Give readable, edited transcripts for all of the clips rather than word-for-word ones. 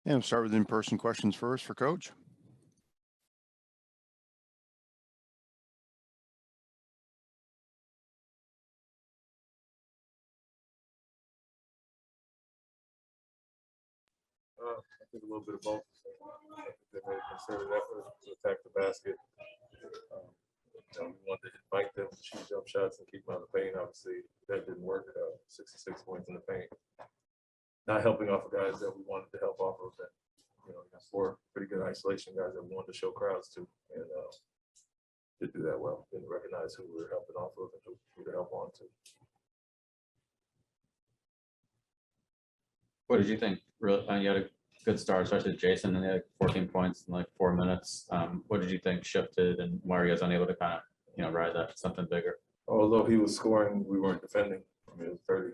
And we'll start with in-person questions first for Coach. I think a little bit of both. I think they made a concerted effort to attack the basket. We wanted to invite them to shoot jump shots and keep them out of the paint. Obviously, that didn't work. 66 points in the paint. Not helping off of guys that we wanted to help off of. That, we got 4 pretty good isolation guys that we wanted to show crowds to, and did do that well. Didn't recognize who we were helping off of and who to help on to. What did you think? Really, you had a good start, especially Jason, and he had 14 points in like 4 minutes. What did you think shifted, and why are you guys unable to kind of, ride that to something bigger? Although he was scoring, we weren't defending. I mean, it was 30,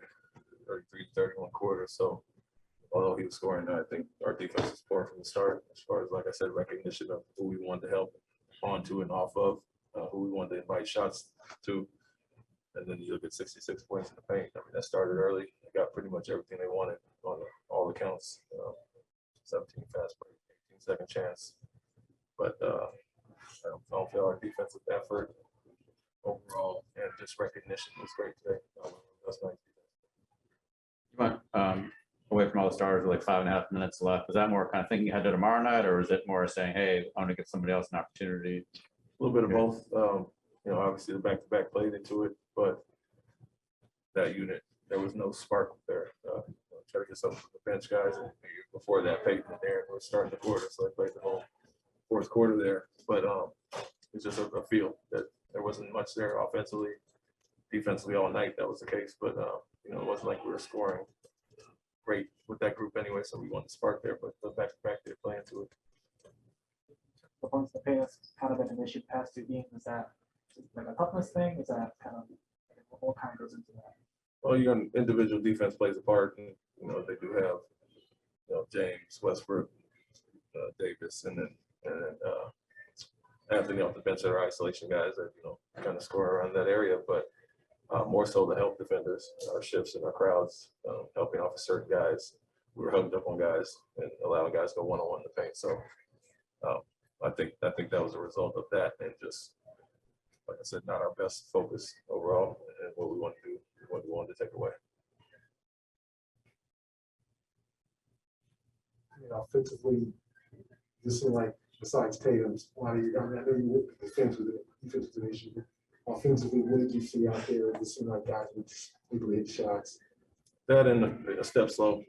33, 31 quarters. So although he was scoring, I think our defense was poor from the start, as far as, like I said, recognition of who we wanted to help onto and off of, who we wanted to invite shots to. And then you look at 66 points in the paint. I mean, that started early. They got pretty much everything they wanted on all accounts. 17 fast break, 18 second chance. But I don't feel our defensive effort overall and just recognition was great today. That's nice. You went away from all the starters with like 5.5 minutes left. Was that more kind of thinking ahead to tomorrow night, or is it more saying, hey, I want to give somebody else an opportunity? A little bit of both. Obviously the back-to-back played into it, but that unit, there was no spark there. Try to get some from the bench guys, and before that, Peyton and Aaron were starting the quarter, so they played the whole 4th quarter there. But it's just a feel that there wasn't much there offensively, defensively all night. That was the case, but it wasn't like we were scoring great with that group anyway. So we wanted to spark there, but the back-to-back did play into it. The points in the paint has kind of been an issue past 2 games. Is that like a toughness thing? Is that kind of what kind of goes into that? Well, individual defense plays a part, and they do have James, Westbrook, Davis, and then Anthony off the bench that are isolation guys that kind of score around that area, but more so the help defenders, our shifts and our crowds, helping off of certain guys. We were hugged up on guys and allowing guys to go one-on-one in the paint. So I think that was a result of that, and just like I said, not our best focus overall, and what we want to do, what we wanted to take away. Offensively, just seemed like besides Tatum's, I know you looked at the defense with it, defense was an issue. Offensively, what did you see out there? It seemed like guys would just quickly hit shots. That and a step slope.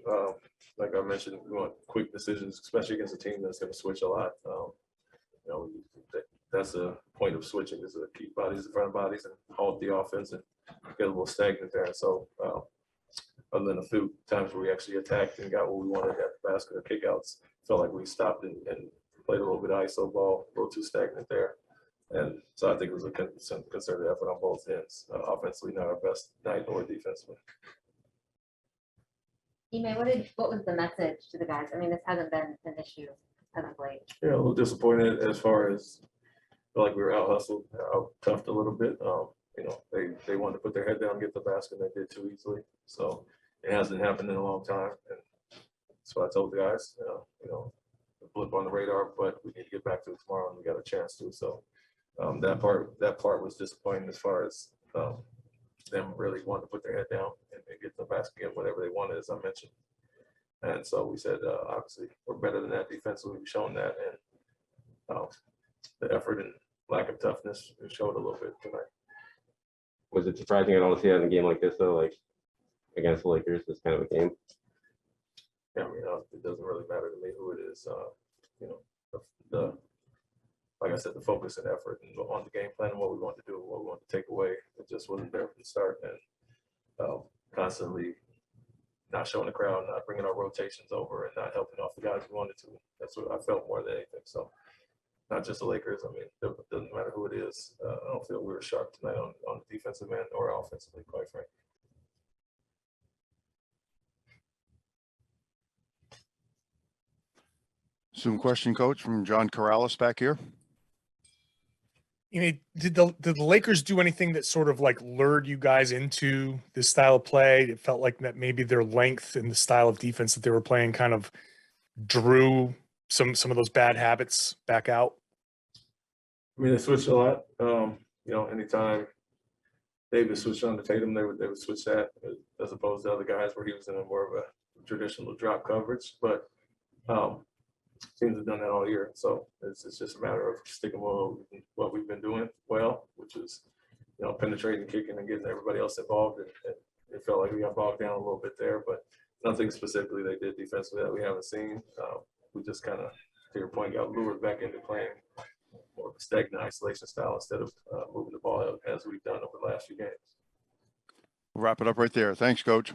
Like I mentioned, we want quick decisions, especially against a team that's going to switch a lot. That's a point of switching, is to keep bodies in front of bodies and halt the offense and get a little stagnant there. So other than a few times where we actually attacked and got what we wanted at the basket or kickouts, felt like we stopped and played a little bit of ISO ball, a little too stagnant there. And so I think it was a concerted effort on both ends. Offensively, not our best night, or defensively. Ime, what was the message to the guys? I mean, this hasn't been an issue as of late. Yeah, a little disappointed as far as felt like we were out hustled, out toughed a little bit. They wanted to put their head down and get the basket, and they did too easily. So it hasn't happened in a long time, and that's what I told the guys. A blip on the radar, but we need to get back to it tomorrow, and we got a chance to. So that part was disappointing as far as them really wanting to put their head down and get the basket, get whatever they wanted, as I mentioned. And so we said, obviously, we're better than that defensively. We've shown that, and the effort and lack of toughness showed a little bit tonight. Was it surprising at all to see that in a game like this, though, like against the Lakers, this kind of a game? Yeah, I mean, it doesn't really matter to me who it is. Like I said, the focus and effort and on the game plan and what we want to do, what we want to take away, it just wasn't there from the start. And constantly not showing the crowd, not bringing our rotations over, and not helping off the guys we wanted to. That's what I felt more than anything. So not just the Lakers. I mean, it doesn't matter who it is. I don't feel we were sharp tonight on the defensive end or offensively, quite frankly. Some question, Coach, from John Corrales back here. Did the Lakers do anything that sort of like lured you guys into this style of play? It felt like that maybe their length and the style of defense that they were playing kind of drew some of those bad habits back out? I mean, they switched a lot. Anytime David switched on to Tatum, they would switch that as opposed to other guys where he was in a more of a traditional drop coverage. But teams have done that all year, so it's just a matter of sticking with what we've been doing well, which is penetrating, kicking, and getting everybody else involved. And it felt like we got bogged down a little bit there, but nothing specifically they did defensively that we haven't seen. We just kind of, to your point, got lured back into playing more of a stagnant isolation style instead of moving the ball out as we've done over the last few games. We'll wrap it up right there. Thanks, Coach.